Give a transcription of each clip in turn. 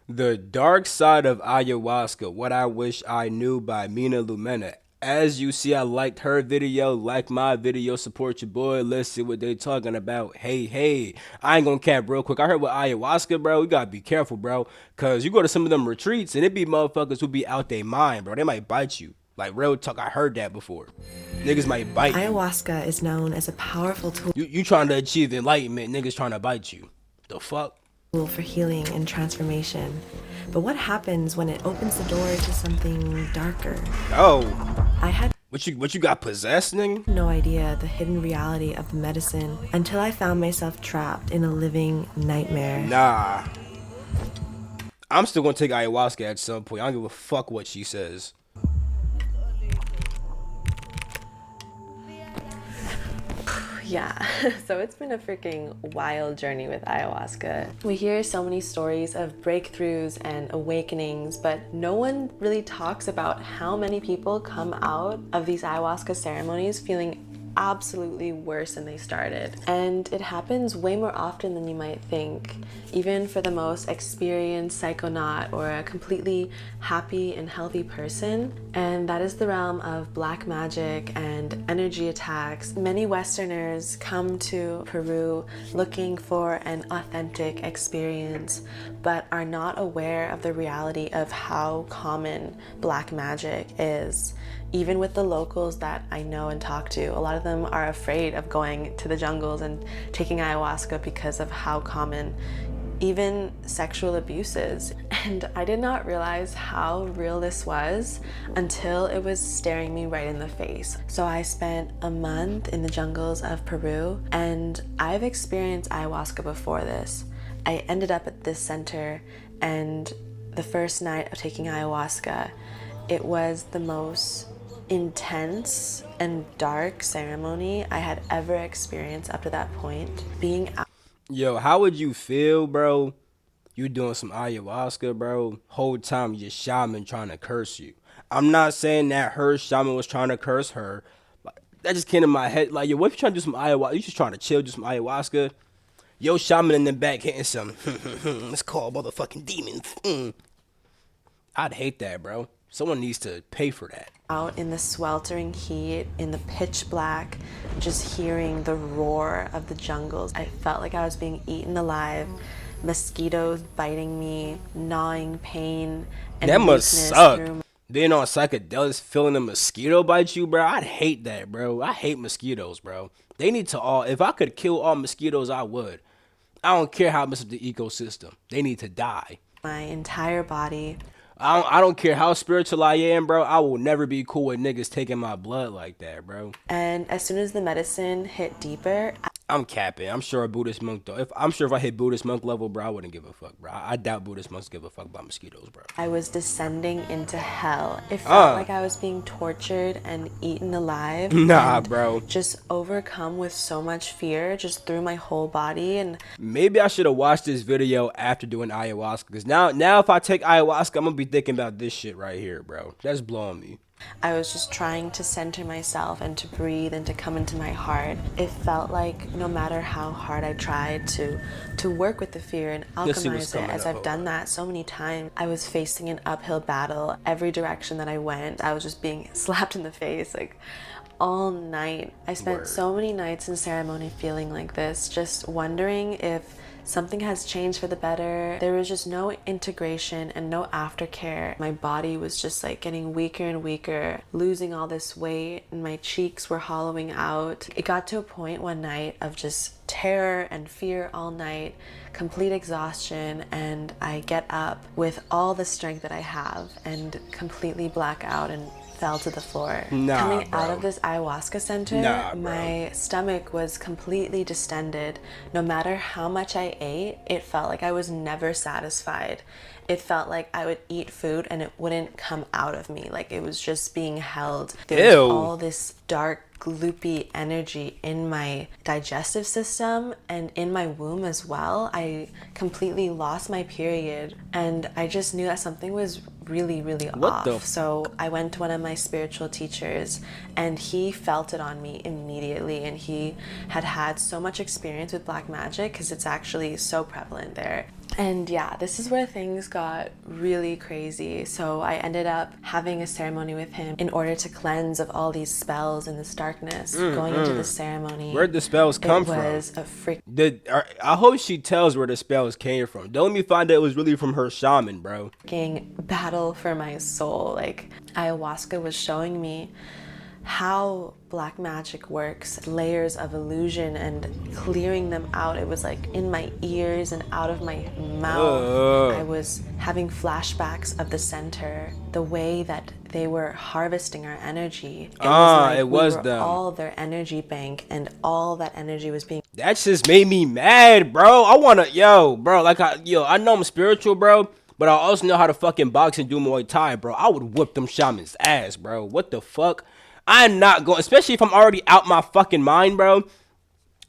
The Dark Side of Ayahuasca, What I Wish I Knew by Mina Lumena. As you see, I liked her video, like my video, support your boy, let's see what they talking about. Hey, I ain't gonna cap real quick. I heard with ayahuasca, bro, you gotta be careful, bro. Cause you go to some of them retreats and it be motherfuckers who be out their mind, bro. They might bite you. Like real talk, I heard that before. Niggas might bite you. Ayahuasca is known as a powerful tool You trying to achieve enlightenment, niggas trying to bite you. The fuck? for healing and transformation. But what happens when it opens the door to something darker? Oh. I had What you got possessed, nigga? no idea the hidden reality of the medicine until I found myself trapped in a living nightmare. Nah. I'm still gonna take ayahuasca at some point. I don't give a fuck what she says. Yeah, so it's been a freaking wild journey with ayahuasca. We hear so many stories of breakthroughs and awakenings, but no one really talks about how many people come out of these ayahuasca ceremonies feeling absolutely worse than they started. And it happens way more often than you might think, even for the most experienced psychonaut or a completely happy and healthy person. And that is the realm of black magic and energy attacks. Many Westerners come to Peru looking for an authentic experience, but are not aware of the reality of how common black magic is. Even with the locals that I know and talk to, a lot of them are afraid of going to the jungles and taking ayahuasca because of how common even sexual abuse is. And I did not realize how real this was until it was staring me right in the face. So I spent a month in the jungles of Peru, and I've experienced ayahuasca before this. I ended up at this center, and the first night of taking ayahuasca, it was the most intense and dark ceremony I had ever experienced up to that point. Being out. Yo, how would you feel, bro? You doing some ayahuasca, bro? Whole time your shaman trying to curse you. I'm not saying that her shaman was trying to curse her. That just came in my head. Like, yo, what if you trying to do some ayahuasca? You just trying to chill, do some ayahuasca. Yo, shaman in the back hitting some. Let's call motherfucking demons. I'd hate that, bro. Someone needs to pay for that. Out in the sweltering heat, in the pitch black, just hearing the roar of the jungles. I felt like I was being eaten alive. Mosquitoes biting me, gnawing pain, and That must weakness suck. through Being on psychedelics, feeling a mosquito bite you, bro. I'd hate that, bro. I hate mosquitoes, bro. They need to all. If I could kill all mosquitoes, I would. I don't care how much of the ecosystem. They need to die. my entire body. I don't care how spiritual I am, bro. I will never be cool with niggas taking my blood like that, bro. And as soon as the medicine hit deeper, I'm capping. I'm sure a Buddhist monk though. I'm sure if I hit Buddhist monk level, bro, I wouldn't give a fuck, bro. I doubt Buddhist monks give a fuck about mosquitoes, bro. I was descending into hell. It felt like I was being tortured and eaten alive. Nah, and bro. Just overcome with so much fear just through my whole body. And Maybe I should have watched this video after doing ayahuasca. Cause now if I take ayahuasca, I'm gonna be thinking about this shit right here, bro. That's blowing me. I was just trying to center myself and to breathe and to come into my heart. It felt like no matter how hard I tried to work with the fear and Let's see what's alchemize it, coming as up. I've done that so many times, I was facing an uphill battle. Every direction that I went, I was just being slapped in the face, like all night. I spent Word. so many nights in ceremony feeling like this, just wondering if something has changed for the better. There was just no integration and no aftercare. My body was just like getting weaker and weaker, losing all this weight, and my cheeks were hollowing out. It got to a point one night of just terror and fear all night, complete exhaustion, and I get up with all the strength that I have and completely black out and fell to the floor. Nah, Coming out bro. of this ayahuasca center, Nah, bro. my stomach was completely distended. No matter how much I ate, it felt like I was never satisfied. It felt like I would eat food and it wouldn't come out of me. Like it was just being held. There was Ew. all this dark, gloopy energy in my digestive system and in my womb as well. I completely lost my period, and I just knew that something was really, really What off. the So I went to one of my spiritual teachers, and he felt it on me immediately, and he had had so much experience with black magic because it's actually so prevalent there. And yeah, this is where things got really crazy. So I ended up having a ceremony with him in order to cleanse of all these spells and this darkness. Going into the ceremony, Where'd the spells come it was from? a freak I hope she tells where the spells came from. Don't let me find out it was really from her shaman, bro. battle for my soul. Like, ayahuasca was showing me how black magic works, layers of illusion and clearing them out. It was like in my ears and out of my mouth. I was having flashbacks of the center, the way that they were harvesting our energy. It was like it was we were them. all their energy bank, and all that energy was being That just made me mad, bro. I wanna, bro, I know I'm spiritual, bro, but I also know how to fucking box and do Muay Thai, bro. I would whoop them shamans' ass, bro. What the fuck? I'm not going, especially if I'm already out my fucking mind, bro.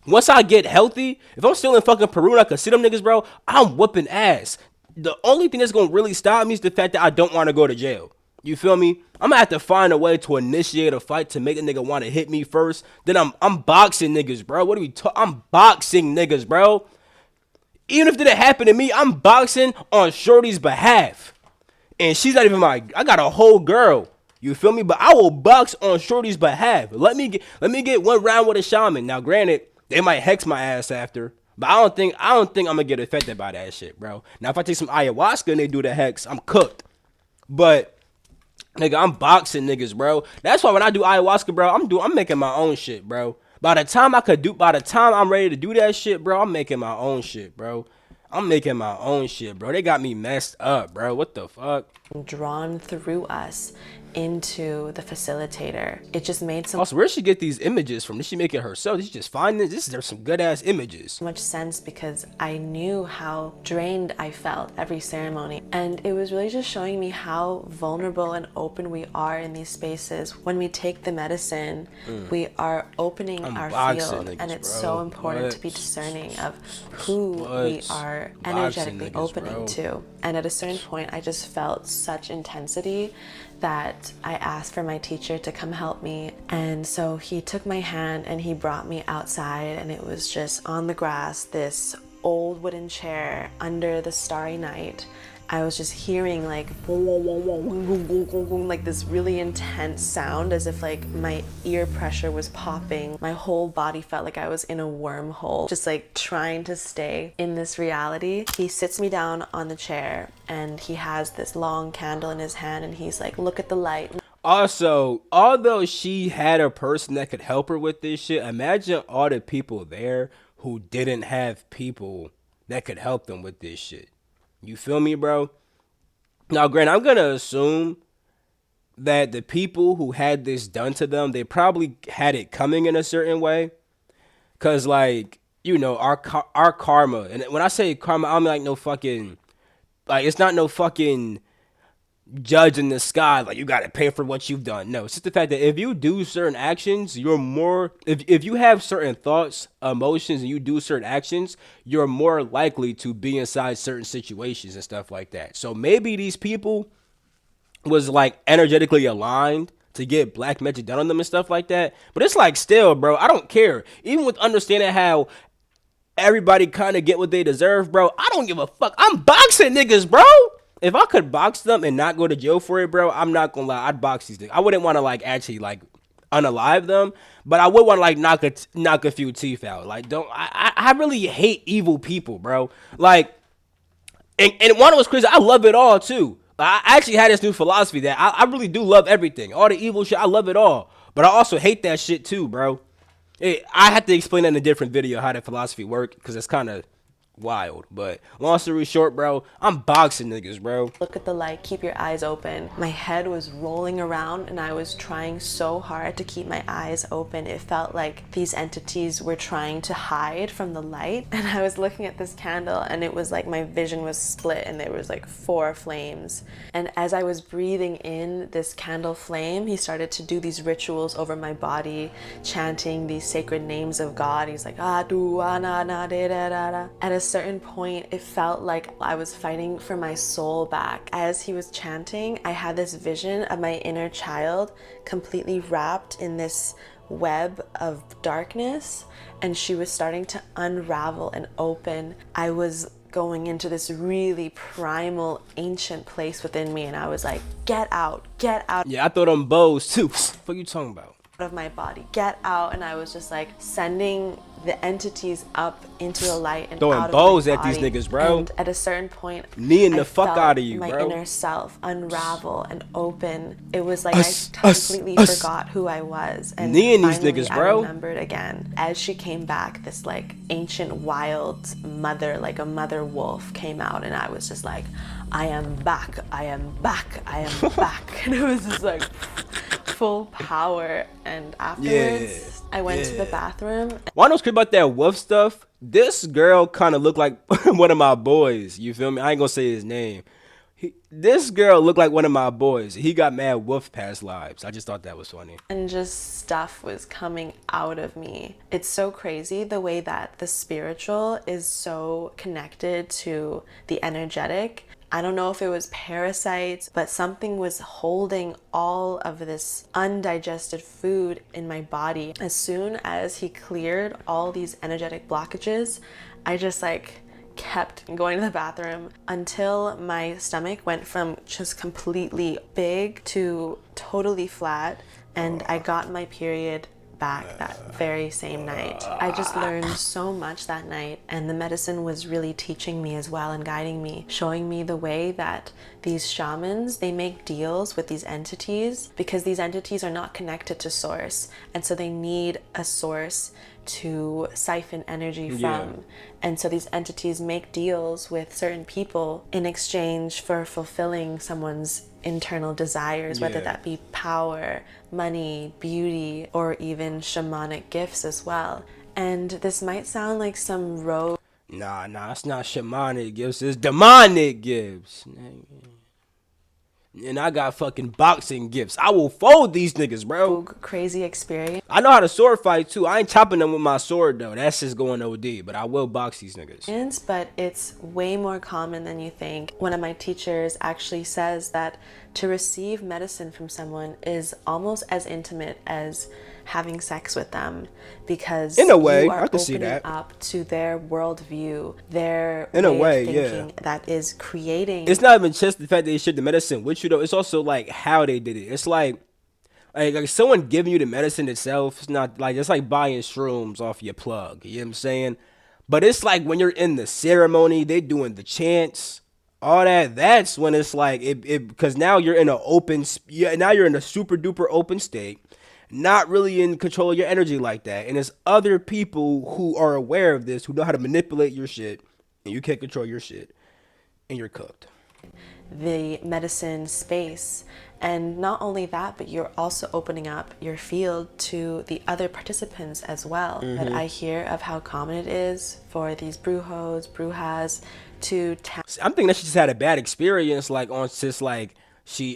Once I get healthy, if I'm still in fucking Peru and I can see them niggas, bro, I'm whooping ass. The only thing that's gonna really stop me is the fact that I don't want to go to jail. You feel me? I'm gonna have to find a way to initiate a fight to make a nigga want to hit me first. Then I'm boxing niggas, bro. What are we talking? I'm boxing niggas, bro. Even if it didn't happen to me, I'm boxing on Shorty's behalf. And she's not even I got a whole girl. You feel me? But I will box on Shorty's behalf. Let me get one round with a shaman. Now, granted, they might hex my ass after, but I don't think I'm gonna get affected by that shit, bro. Now, if I take some ayahuasca and they do the hex, I'm cooked. But nigga, I'm boxing niggas, bro. That's why when I do ayahuasca, bro, I'm making my own shit, bro. By the time I'm ready to do that shit, bro, I'm making my own shit, bro. I'm making my own shit, bro. They got me messed up, bro. What the fuck? drawn through us into the facilitator. It just made so Also, where'd she get these images from? Did she make it herself? Did she just find this? There's some good ass images. much sense because I knew how drained I felt every ceremony. And it was really just showing me how vulnerable and open we are in these spaces. When we take the medicine, we are opening our field. Niggas, and it's bro. so important to be discerning of who we are energetically niggas, opening bro. to. And at a certain point, I just felt such intensity that I asked for my teacher to come help me. And so he took my hand and he brought me outside, and it was just on the grass, this old wooden chair under the starry night. I was just hearing like this really intense sound, as if like my ear pressure was popping. My whole body felt like I was in a wormhole, just like trying to stay in this reality. He sits me down on the chair and he has this long candle in his hand and he's like, look at the light. Also, although she had a person that could help her with this shit, imagine all the people there who didn't have people that could help them with this shit. You feel me, bro? Now, Grant, I'm going to assume that the people who had this done to them, they probably had it coming in a certain way. Because, like, you know, our karma, and when I say karma, I don't mean like no fucking, like, it's not no fucking judge in the sky, like you gotta pay for what you've done. No, it's just the fact that if you do certain actions, you're more, if you have certain thoughts, emotions, and you do certain actions, you're more likely to be inside certain situations and stuff like that. So maybe these people was like energetically aligned to get black magic done on them and stuff like that. But it's like, still, bro, I don't care. Even with understanding how everybody kind of get what they deserve, bro, I don't give a fuck. I'm boxing niggas, bro. If I could box them and not go to jail for it, bro, I'm not gonna lie, I'd box these niggas. I wouldn't want to like actually like unalive them, but I would want to like knock a few teeth out. Like, I really hate evil people, bro. Like, and one was crazy. I love it all too. I actually had this new philosophy that I really do love everything, all the evil shit. I love it all, but I also hate that shit too, bro. I had to explain that in a different video how that philosophy worked because it's kind of wild. But long story short, bro, I'm boxing niggas, bro. Look at the light, keep your eyes open. My head was rolling around and I was trying so hard to keep my eyes open. It felt like these entities were trying to hide from the light. And I was looking at this candle and it was like my vision was split and there was like 4 flames. And as I was breathing in this candle flame, he started to do these rituals over my body, chanting these sacred names of God. He's like, Adu, ana, na, de, da, da, da. At a certain point, it felt like I was fighting for my soul back. As he was chanting, I had this vision of my inner child completely wrapped in this web of darkness, and she was starting to unravel and open. I was going into this really primal, ancient place within me, and I was like, get out Yeah, I throw them bows too. What you talking about? of my body, get out. And I was just like sending the entities up into the light and Throwing out bows of my at these body. niggas, bro. And at a certain point, Kneeing the I fuck felt out of you, my bro. inner self unravel and open. It was like Us, I us, completely us. forgot who I was, and Kneeing these finally niggas, I bro. remembered again. As she came back, this like ancient wild mother, like a mother wolf, came out, and I was just like, I am back, I am back, I am back. And it was just like full power. And afterwards, I went to the bathroom. Why don't creep about that wolf stuff? This girl kind of looked like one of my boys. You feel me? I ain't gonna say his name. This girl looked like one of my boys. He got mad wolf past lives. I just thought that was funny. And just stuff was coming out of me. It's so crazy the way that the spiritual is so connected to the energetic. I don't know if it was parasites, but something was holding all of this undigested food in my body. As soon as he cleared all these energetic blockages, I just like kept going to the bathroom until my stomach went from just completely big to totally flat, and I got my period back that very same night. I just learned so much that night, and the medicine was really teaching me as well and guiding me, showing me the way that these shamans, they make deals with these entities because these entities are not connected to source, and so they need a source to siphon energy from. And so these entities make deals with certain people in exchange for fulfilling someone's internal desires, whether that be power, money, beauty, or even shamanic gifts as well. And this might sound like some rogue Nah, it's not shamanic gifts. It's demonic gifts. And I got fucking boxing gifts. I will fold these niggas, bro. crazy experience. I know how to sword fight too. I ain't chopping them with my sword though. That's just going OD. But I will box these niggas. But it's way more common than you think. One of my teachers actually says that to receive medicine from someone is almost as intimate as having sex with them, because in a way, you are I can see opening that. up to their worldview, their in way a way, of thinking that is creating. It's not even just the fact that they shared the medicine with you though. It's also like how they did it. It's like someone giving you the medicine itself. It's not like it's like buying shrooms off your plug. You know what I'm saying? But it's like when you're in the ceremony, they doing the chants, all that. That's when it's like it because now you're in an open. Now you're in a super duper open state. Not really in control of your energy like that. And there's other people who are aware of this, who know how to manipulate your shit, and you can't control your shit, and you're cooked. The medicine space. And not only that, but you're also opening up your field to the other participants as well. But I hear of how common it is for these brujos, brujas to I'm thinking that she just had a bad experience, like on just like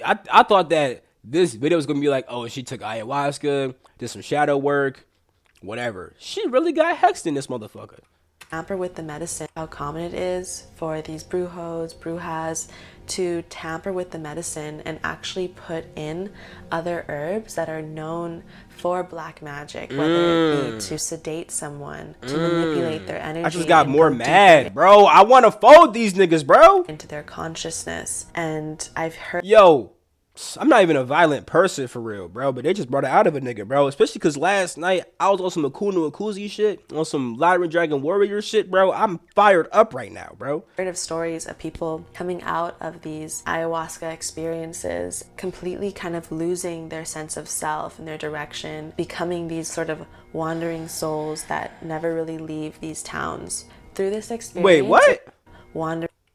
I thought that this video was gonna be like, oh, she took ayahuasca, did some shadow work, whatever. She really got hexed in this motherfucker. tamper with the medicine. How common it is for these brujos, brujas to tamper with the medicine and actually put in other herbs that are known for black magic, whether it be to sedate someone, to manipulate their energy. I just got more go mad, bro. I want to fold these niggas, bro. into their consciousness. And I've heard I'm not even a violent person for real, bro, but they just brought it out of a nigga, bro. Especially because last night I was on some Akunu Akuzi shit, on some Lyran Dragon Warrior shit, bro. I'm fired up right now, bro. heard of stories of people coming out of these ayahuasca experiences completely kind of losing their sense of self and their direction, becoming these sort of wandering souls that never really leave these towns. Through this experience, Wait, what?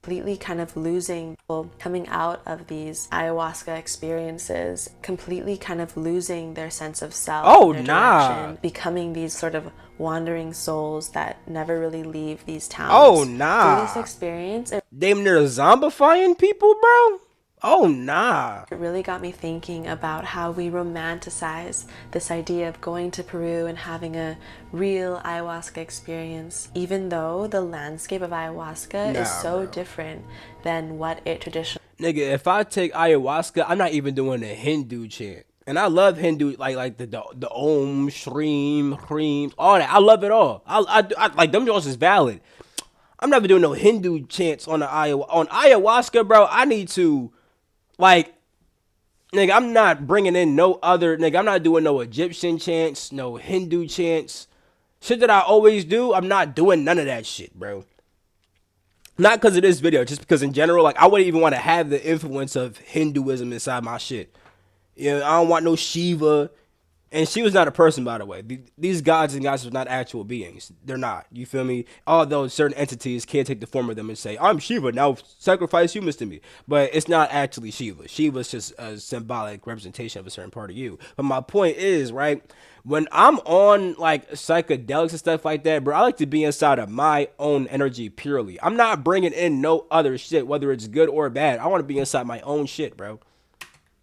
Completely kind of losing, coming out of these ayahuasca experiences, completely kind of losing their sense of self. Oh, their nah. direction, becoming these sort of wandering souls that never really leave these towns. Oh, nah. Through this experience, it Damn near zombifying people, bro? Oh, nah. really got me thinking about how we romanticize this idea of going to Peru and having a real ayahuasca experience, even though the landscape of ayahuasca is so different than what it traditionally. Nigga, if I take ayahuasca, I'm not even doing the Hindu chant. And I love Hindu, like the Om, Shreem, Hreem, all that. I love it all. I like them joints is valid. I'm never doing no Hindu chants on ayahuasca, bro. I need to, like, nigga, I'm not bringing in no other, nigga, I'm not doing no Egyptian chants, no Hindu chants. Shit that I always do, I'm not doing none of that shit, bro. Not because of this video, just because in general, like, I wouldn't even want to have the influence of Hinduism inside my shit. You know, I don't want no Shiva. And she was not a person, by the way. These gods and goddesses are not actual beings. They're not. You feel me? Although certain entities can take the form of them and say, I'm Shiva, now sacrifice humans to me. But it's not actually Shiva. Shiva's just a symbolic representation of a certain part of you. But my point is, right, when I'm on, like, psychedelics and stuff like that, bro, I like to be inside of my own energy purely. I'm not bringing in no other shit, whether it's good or bad. I want to be inside my own shit, bro.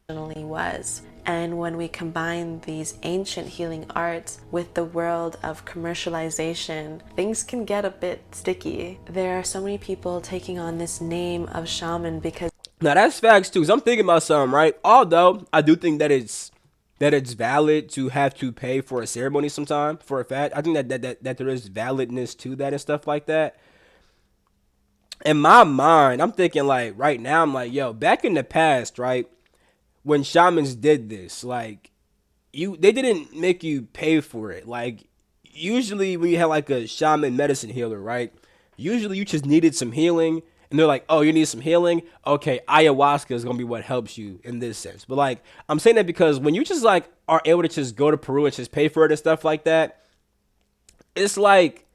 Was. And when we combine these ancient healing arts with the world of commercialization, things can get a bit sticky. There are so many people taking on this name of shaman because now that's facts too. Cause I'm thinking about something, right? Although I do think that it's valid to have to pay for a ceremony sometime. For a fact, I think that there is validness to that and stuff like that. In my mind, I'm thinking like right now, I'm like, yo, back in the past, right? When shamans did this, like, they didn't make you pay for it. Like, usually when you have like a shaman medicine healer, right? Usually you just needed some healing, and they're like, oh, you need some healing? Okay, ayahuasca is gonna be what helps you in this sense. But like, I'm saying that because when you just like are able to just go to Peru and just pay for it and stuff like that, it's like,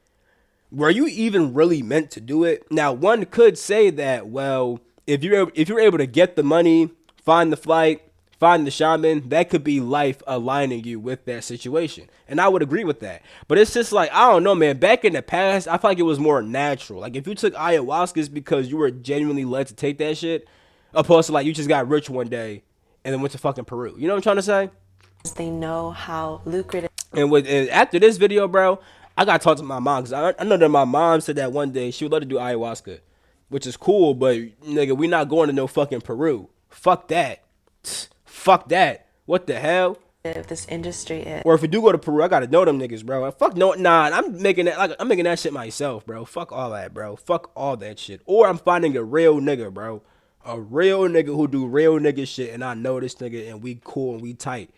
were you even really meant to do it? Now, one could say that, well, if you're able to get the money, find the flight, find the shaman, that could be life aligning you with that situation. And I would agree with that. But it's just like, I don't know, man. Back in the past, I feel like it was more natural. Like, if you took ayahuasca, it's because you were genuinely led to take that shit, opposed to like you just got rich one day and then went to fucking Peru. You know what I'm trying to say? they know how lucrative. And after this video, bro, I gotta talk to my mom, because I know that my mom said that one day she would love to do ayahuasca, which is cool, but nigga, we not going to no fucking Peru. Fuck that. Fuck that. What the hell? This industry is. Or if we do go to Peru, I gotta know them niggas, bro. Fuck no, nah. I'm making that shit myself, bro. Fuck all that, bro. Fuck all that shit. Or I'm finding a real nigga, bro. A real nigga who do real nigga shit, and I know this nigga, and we cool and we tight.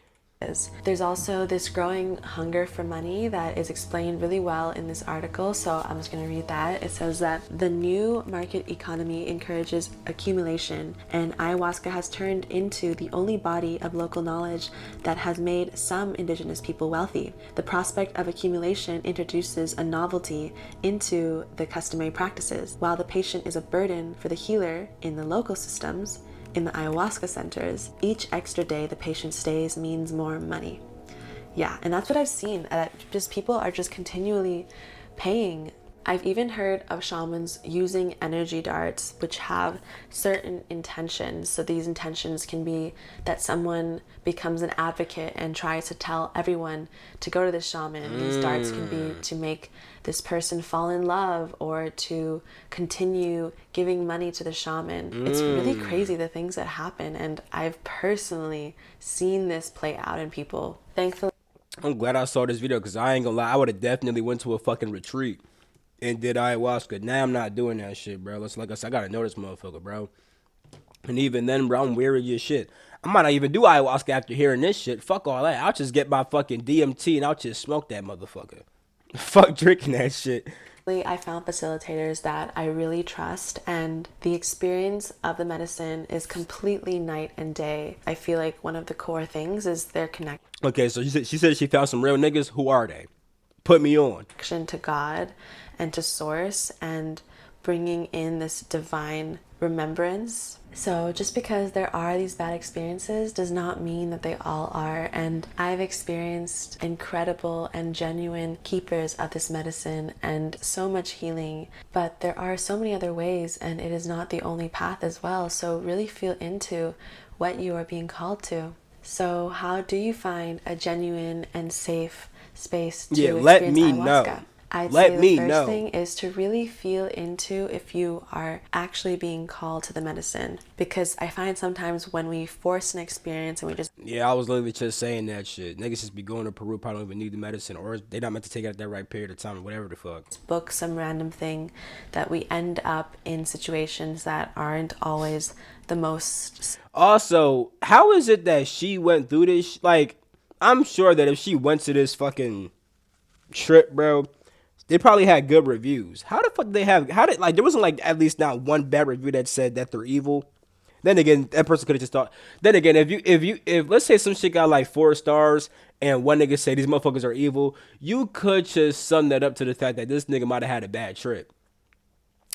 There's also this growing hunger for money that is explained really well in this article, so I'm just going to read that. It says that the new market economy encourages accumulation, and ayahuasca has turned into the only body of local knowledge that has made some indigenous people wealthy. The prospect of accumulation introduces a novelty into the customary practices, while the patient is a burden for the healer in the local systems. In the ayahuasca centers, each extra day the patient stays means more money. Yeah, and that's what I've seen. Just people are just continually paying. I've even heard of shamans using energy darts, which have certain intentions. So these intentions can be that someone becomes an advocate and tries to tell everyone to go to the shaman. These darts can be to make this person fall in love or to continue giving money to the shaman. It's really crazy the things that happen, and I've personally seen this play out in people. Thankfully, I'm glad I saw this video, because I ain't gonna lie, I would have definitely went to a fucking retreat and did ayahuasca. Now I'm not doing that shit, bro. It's like I said, I gotta know this motherfucker, bro. And even then, bro, I'm weary as shit. I might not even do ayahuasca after hearing this shit. Fuck all that. I'll just get my fucking DMT and I'll just smoke that motherfucker. Fuck drinking that shit. I found facilitators that I really trust, and the experience of the medicine is completely night and day. I feel like one of the core things is their connection. Okay, so she said she found some real niggas. Who are they? Put me on. To God and to source, and bringing in this divine remembrance. So just because there are these bad experiences does not mean that they all are, and I've experienced incredible and genuine keepers of this medicine and so much healing, but there are so many other ways, and it is not the only path as well. So really feel into what you are being called to. So how do you find a genuine and safe space to experience let me ayahuasca? know. I'd Let say the me first know. thing is to really feel into if you are actually being called to the medicine. Because I find sometimes when we force an experience and we just Yeah, I was literally just saying that shit. Niggas just be going to Peru, probably don't even need the medicine, or they not meant to take it at that right period of time, or whatever the fuck. book some random thing, that we end up in situations that aren't always the most. Also, how is it that she went through this? Like, I'm sure that if she went to this fucking trip, bro, they probably had good reviews. How the fuck did they have? How did like there wasn't like at least not one bad review that said that they're evil. Then again, that person could have just thought. Then again, if let's say some shit got like 4 stars and one nigga say these motherfuckers are evil, you could just sum that up to the fact that this nigga might have had a bad trip.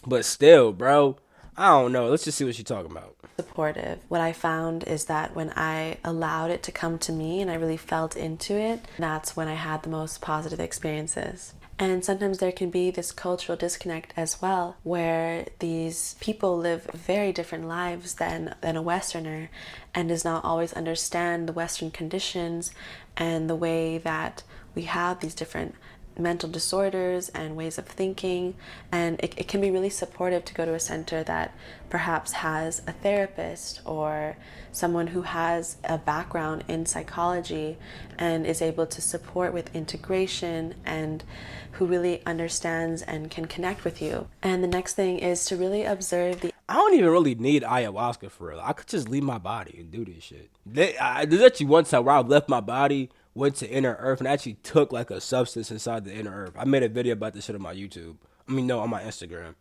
But still, bro, I don't know. Let's just see what she's talking about. Supportive. What I found is that when I allowed it to come to me and I really felt into it, that's when I had the most positive experiences. And sometimes there can be this cultural disconnect as well, where these people live very different lives than a Westerner and does not always understand the Western conditions and the way that we have these different mental disorders and ways of thinking. And it can be really supportive to go to a center that perhaps has a therapist or someone who has a background in psychology and is able to support with integration and who really understands and can connect with you. And the next thing is to really observe the I don't even really need ayahuasca for real. I could just leave my body and do this shit. There's actually one time where I left my body, went to inner earth, and actually took like a substance inside the inner earth. I made a video about this shit on my YouTube. I mean, no, on my Instagram.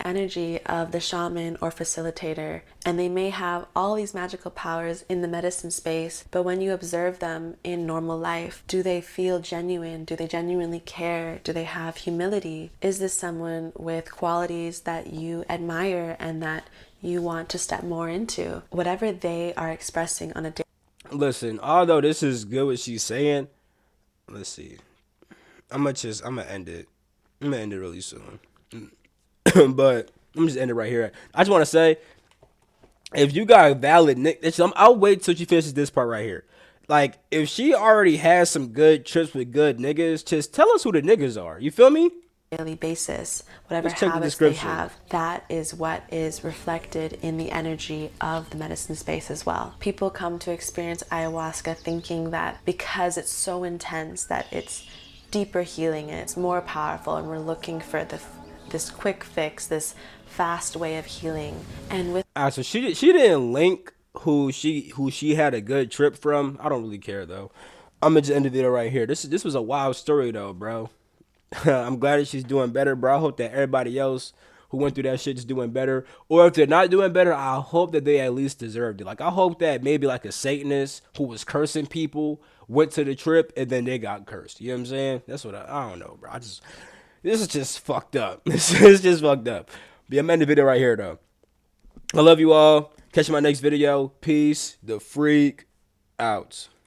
energy of the shaman or facilitator, and they may have all these magical powers in the medicine space, but when you observe them in normal life, do they feel genuine? Do they genuinely care? Do they have humility? Is this someone with qualities that you admire and that you want to step more into? Whatever they are expressing on a daily. Listen, although this is good what she's saying, let's see. I'm gonna end it. I'm gonna end it really soon. But let me just end it right here. I just want to say, if you got a valid nick, I'll wait till she finishes this part right here. Like, if she already has some good trips with good niggas, just tell us who the niggas are. You feel me? Daily basis, whatever Let's check the habits they description. have, that is what is reflected in the energy of the medicine space as well. People come to experience ayahuasca thinking that because it's so intense that it's deeper healing and it's more powerful, and we're looking for this quick fix, this fast way of healing. And with So she didn't link who she had a good trip from. I don't really care though. I'm gonna just end the video right here. This was a wild story though, bro. I'm glad that she's doing better, bro. I hope that everybody else who went through that shit is doing better. Or if they're not doing better, I hope that they at least deserved it. Like, I hope that maybe like a Satanist who was cursing people went to the trip and then they got cursed. You know what I'm saying? That's what I don't know, bro. This is just fucked up. This is just fucked up. But I'm ending the video right here though. I love you all. Catch you in my next video. Peace. The freak out.